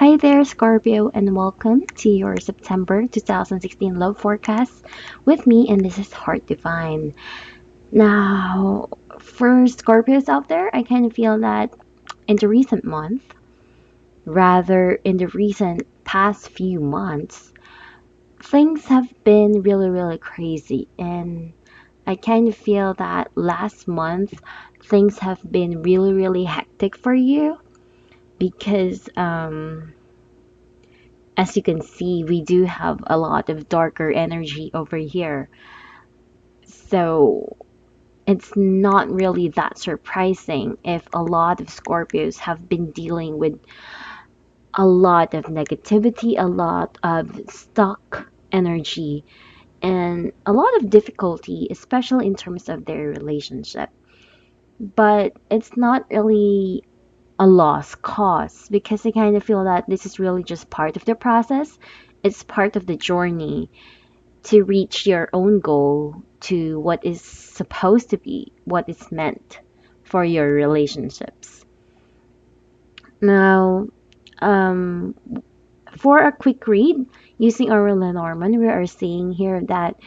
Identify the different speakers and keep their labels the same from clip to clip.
Speaker 1: Hi there, Scorpio, and welcome to your September 2016 love forecast with me, and this is Heart Divine. Now, for Scorpios out there, I kind of feel that in the recent month, rather in the recent past few months, things have been really crazy, and I kind of feel that last month things have been really hectic for you because as you can see, we do have a lot of darker energy over here. So it's not really that surprising if a lot of Scorpios have been dealing with a lot of negativity, a lot of stuck energy, and a lot of difficulty, especially in terms of their relationship. But it's not really a lost cause because I kind of feel that this is really just part of the process. It's part of the journey to reach your own goal to what is supposed to be, what is meant for your relationships. Now, um, for a quick read using our Lenormand, we are seeing here that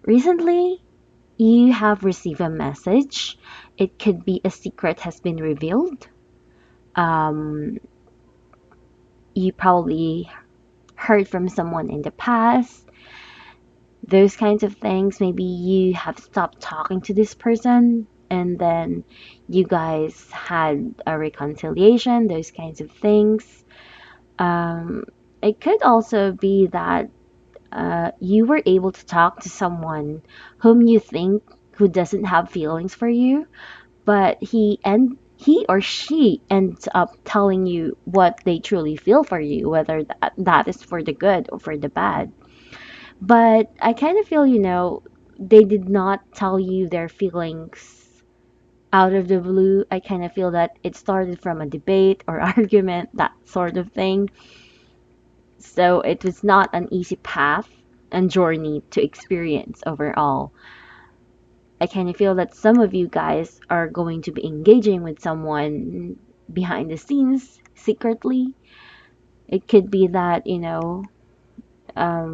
Speaker 1: recently you have received a message. It could be a secret has been revealed. Um, you probably heard from someone in the past, those kinds of things. Maybe you have stopped talking to this person and then you guys had a reconciliation, those kinds of things. Um, it could also be that you were able to talk to someone whom you think who doesn't have feelings for you, but he or she ends up telling you what they truly feel for you, whether that is for the good or for the bad. But I kind of feel, they did not tell you their feelings out of the blue. I kind of feel that it started from a debate or argument, that sort of thing. So it was not an easy path and journey to experience overall. I kind of feel that some of you guys are going to be engaging with someone behind the scenes secretly. It could be that,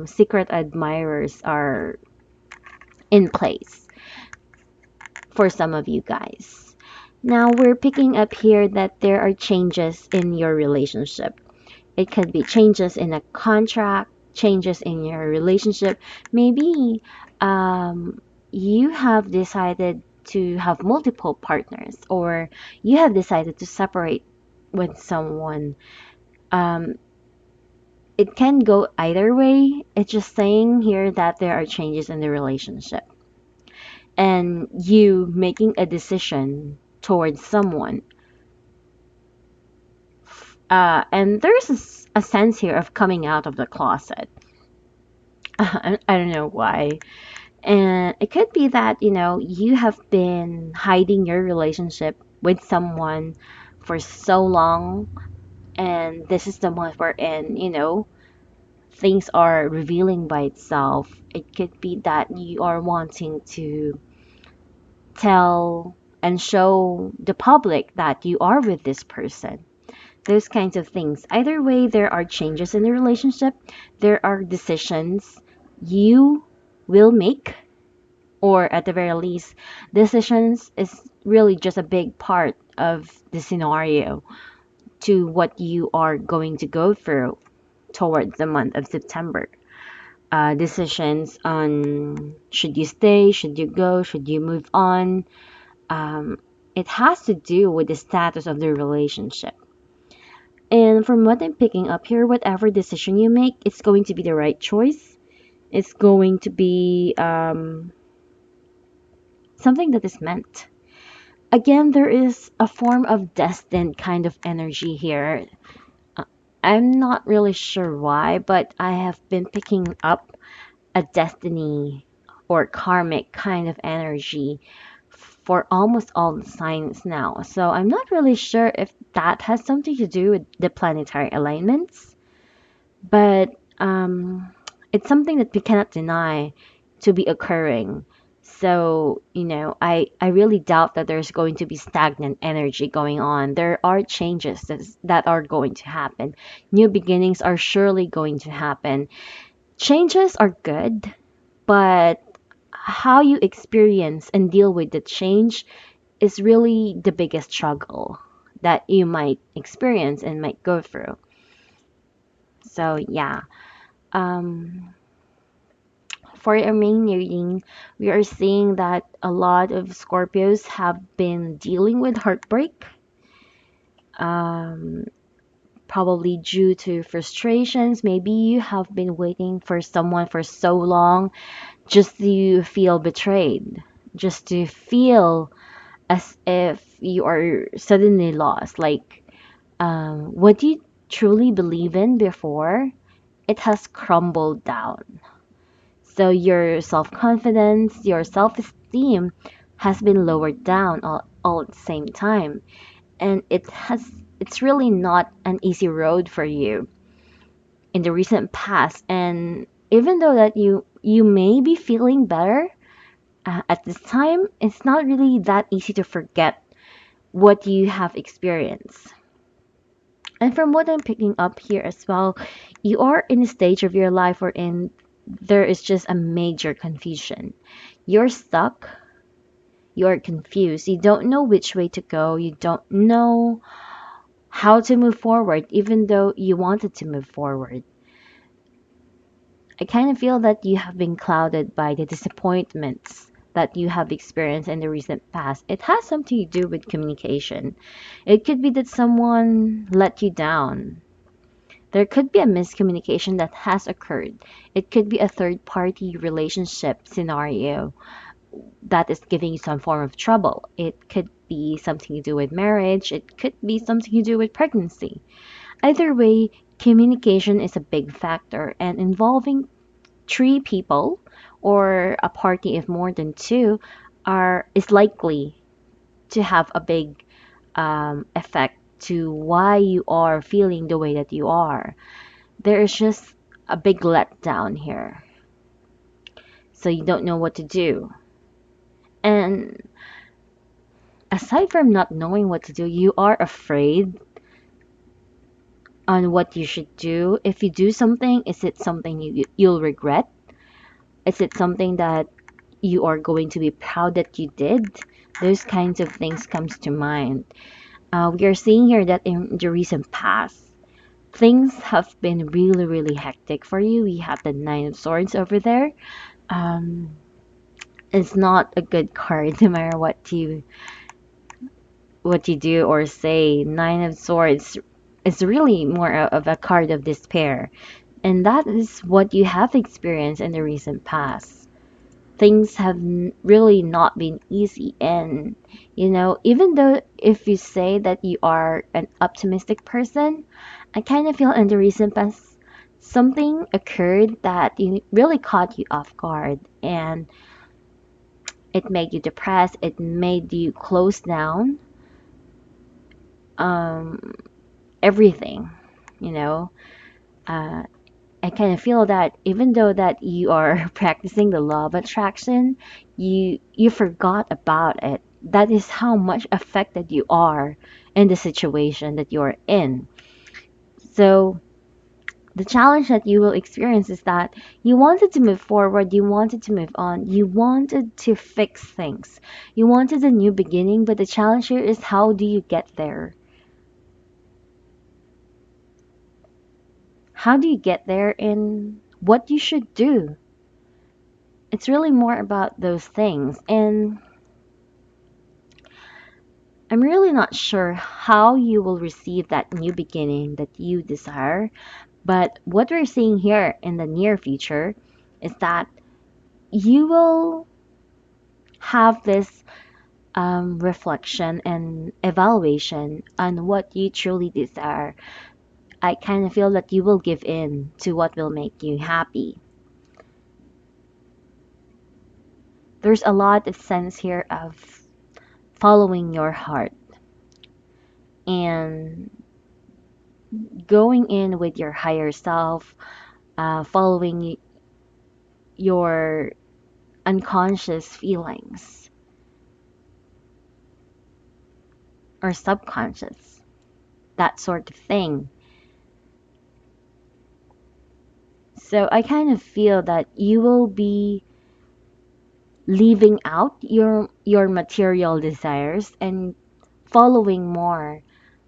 Speaker 1: secret admirers are in place for some of you guys. Now we're picking up here that there are changes in your relationship. It could be changes in a contract, changes in your relationship. Maybe you have decided to have multiple partners, or you have decided to separate with someone. Um, it can go either way. It's just saying here that there are changes in the relationship and you making a decision towards someone. And there's a sense here of coming out of the closet. I don't know why. And it could be that, you have been hiding your relationship with someone for so long, and this is the month wherein, things are revealing by itself. It could be that you are wanting to tell and show the public that you are with this person. Those kinds of things. Either way, there are changes in the relationship, there are decisions you will make, or at the very least, decisions is really just a big part of the scenario to what you are going to go through towards the month of September. Decisions on should you stay, should you go, should you move on. Um, it has to do with the status of the relationship. And from what I'm picking up here, whatever decision you make, it's going to be the right choice. It's going to be something that is meant. Again, there is a form of destined kind of energy here. Uh, I'm not really sure why, but I have been picking up a destiny or karmic kind of energy for almost all the signs now. So I'm not really sure if that has something to do with the planetary alignments, but it's something that we cannot deny to be occurring. So, I really doubt that there's going to be stagnant energy going on. There are changes that are going to happen. New beginnings are surely going to happen. Changes are good, but how you experience and deal with the change is really the biggest struggle that you might experience and might go through. So, yeah. Um, for our main reading, we are seeing that a lot of Scorpios have been dealing with heartbreak, um, probably due to frustrations. Maybe you have been waiting for someone for so long just to feel betrayed, just to feel as if you are suddenly lost. Like, what you truly believe in before, it has crumbled down. So your self-confidence, your self-esteem has been lowered down all at the same time. And it's really not an easy road for you in the recent past. And even though that you may be feeling better at this time, it's not really that easy to forget what you have experienced. And from what I'm picking up here as well, you are in a stage of your life wherein there is just a major confusion. You're stuck, you're confused, you don't know which way to go, you don't know how to move forward, even though you wanted to move forward. I kind of feel that you have been clouded by the disappointments that you have experienced in the recent past. It has something to do with communication. It could be that someone let you down. There could be a miscommunication that has occurred. It could be a third party relationship scenario that is giving you some form of trouble. It could be something to do with marriage. It could be something to do with pregnancy. Either way, communication is a big factor, and involving three people or a party of more than two is likely to have a big effect to why you are feeling the way that you are. There is just a big letdown here. So you don't know what to do. And aside from not knowing what to do, you are afraid on what you should do. If you do something, is it something you'll regret? Is it something that you are going to be proud that you did? Those kinds of things comes to mind. We are seeing here that in the recent past, things have been really, really hectic for you. We have the Nine of Swords over there. Um, it's not a good card no matter what you do or say. Nine of Swords is really more of a card of despair. And that is what you have experienced in the recent past. Things have really not been easy. And, even though if you say that you are an optimistic person, I kind of feel in the recent past, something occurred that really caught you off guard. And it made you depressed, it made you close down um, everything, you know. Uh, I kind of feel that even though that you are practicing the law of attraction, you forgot about it. That is how much affected you are in the situation that you're in. So the challenge that you will experience is that you wanted to move forward, you wanted to move on, you wanted to fix things, you wanted a new beginning, but the challenge here is how do you get there? How do you get there and what you should do? It's really more about those things. And I'm really not sure how you will receive that new beginning that you desire. But what we're seeing here in the near future is that you will have this reflection and evaluation on what you truly desire. I kind of feel that you will give in to what will make you happy. There's a lot of sense here of following your heart and going in with your higher self, following your unconscious feelings or subconscious, that sort of thing. So I kind of feel that you will be leaving out your material desires and following more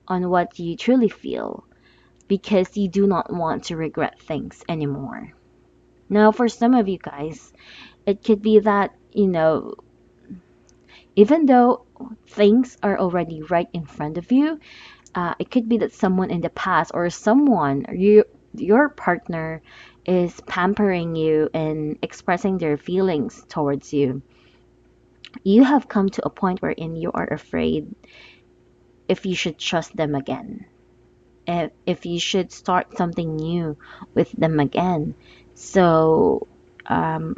Speaker 1: on what you truly feel because you do not want to regret things anymore. Now, for some of you guys, it could be that, even though things are already right in front of you, it could be that someone in the past or someone, your partner, is pampering you and expressing their feelings towards you. You have come to a point wherein you are afraid if you should trust them again, if you should start something new with them again. So, um,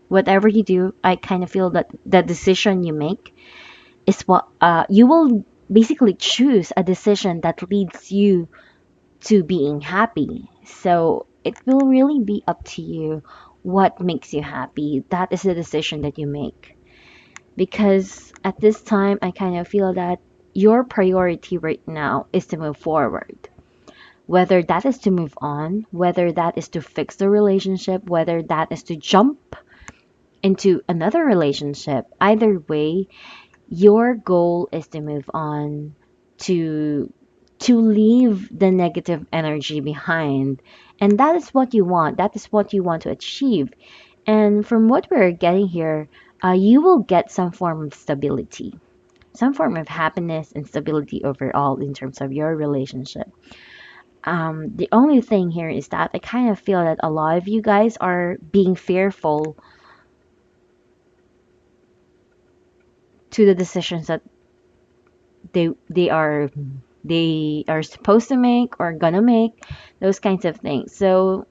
Speaker 1: whatever you do, I kind of feel that the decision you make is what you will basically choose a decision that leads you to being happy. So it will really be up to you what makes you happy. That is the decision that you make. Because at this time, I kind of feel that your priority right now is to move forward. Whether that is to move on, whether that is to fix the relationship, whether that is to jump into another relationship, either way, your goal is to move on, to leave the negative energy behind. And that is what you want. That is what you want to achieve. And from what we're getting here, you will get some form of stability, some form of happiness and stability overall in terms of your relationship. The only thing here is that I kind of feel that a lot of you guys are being fearful to the decisions that they they are they are supposed to make or gonna make, those kinds of things. So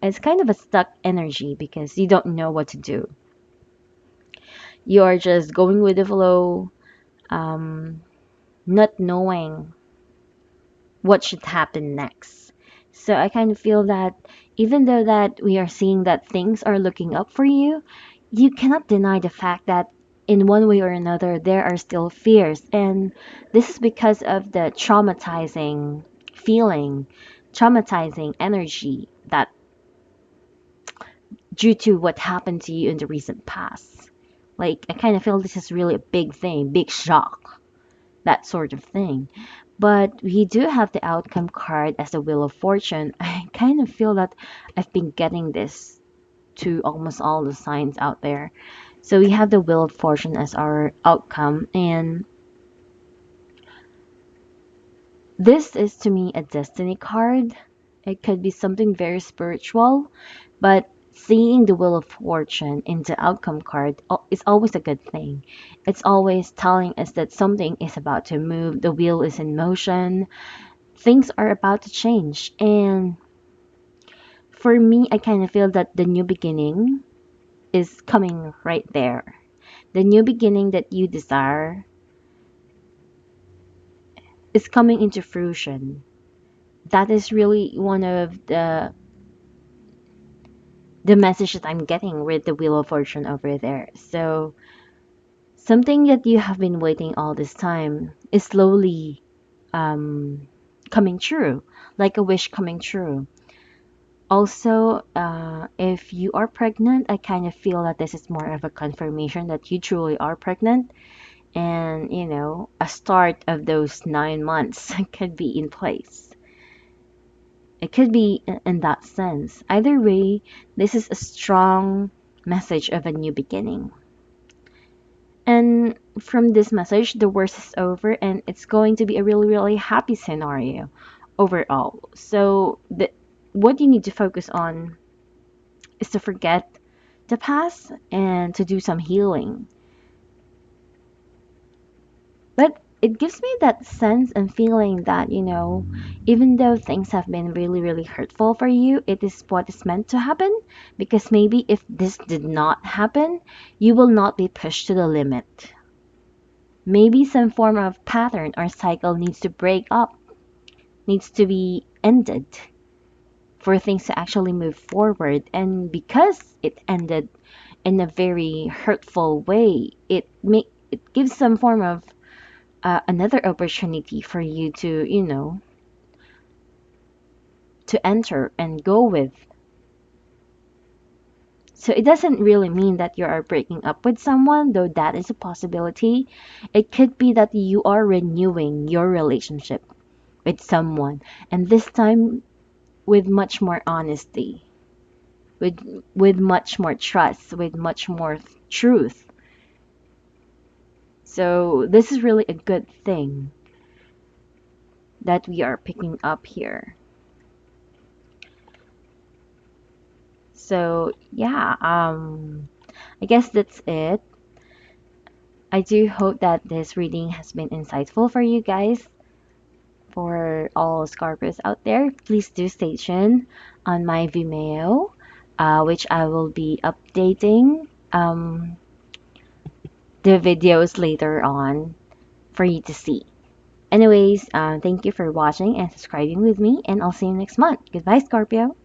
Speaker 1: it's kind of a stuck energy because you don't know what to do. You are just going with the flow, um, not knowing what should happen next. So I kind of feel that even though that we are seeing that things are looking up for you, you cannot deny the fact that in one way or another there are still fears, and this is because of the traumatizing feeling, traumatizing energy that due to what happened to you in the recent past. Like I kind of feel this is really a big thing, big shock, that sort of thing. But we do have the outcome card as the Wheel of Fortune. I kind of feel that I've been getting this to almost all the signs out there. So we have the Wheel of Fortune as our outcome, and this is to me a destiny card. It could be something very spiritual, but seeing the Wheel of Fortune in the outcome card is always a good thing. It's always telling us that something is about to move, the wheel is in motion, things are about to change. And for me, I kind of feel that the new beginning is coming right there. The new beginning that you desire is coming into fruition. That is really one of the message that I'm getting with the Wheel of Fortune over there. So something that you have been waiting all this time is slowly um, coming true, like a wish coming true. Also, if you are pregnant, I kind of feel that this is more of a confirmation that you truly are pregnant, and a start of those 9 months could be in place. It could be in that sense. Either way, this is a strong message of a new beginning. And from this message, the worst is over, and it's going to be a really, really happy scenario overall. So, what you need to focus on is to forget the past and to do some healing. But it gives me that sense and feeling that, even though things have been really, really hurtful for you, it is what is meant to happen. Because maybe if this did not happen, you will not be pushed to the limit. Maybe some form of pattern or cycle needs to break up, needs to be ended for things to actually move forward. And because it ended in a very hurtful way, it gives some form of another opportunity for you to, to enter and go with. So it doesn't really mean that you are breaking up with someone, though that is a possibility. It could be that you are renewing your relationship with someone, and this time with much more honesty, with much more trust, with much more truth. So this is really a good thing that we are picking up here. So yeah, I guess that's it. I do hope that this reading has been insightful for you guys. For all Scorpios out there, please do stay tuned on my Vimeo, which I will be updating the videos later on for you to see. Anyways, thank you for watching and subscribing with me, and I'll see you next month. Goodbye, Scorpio.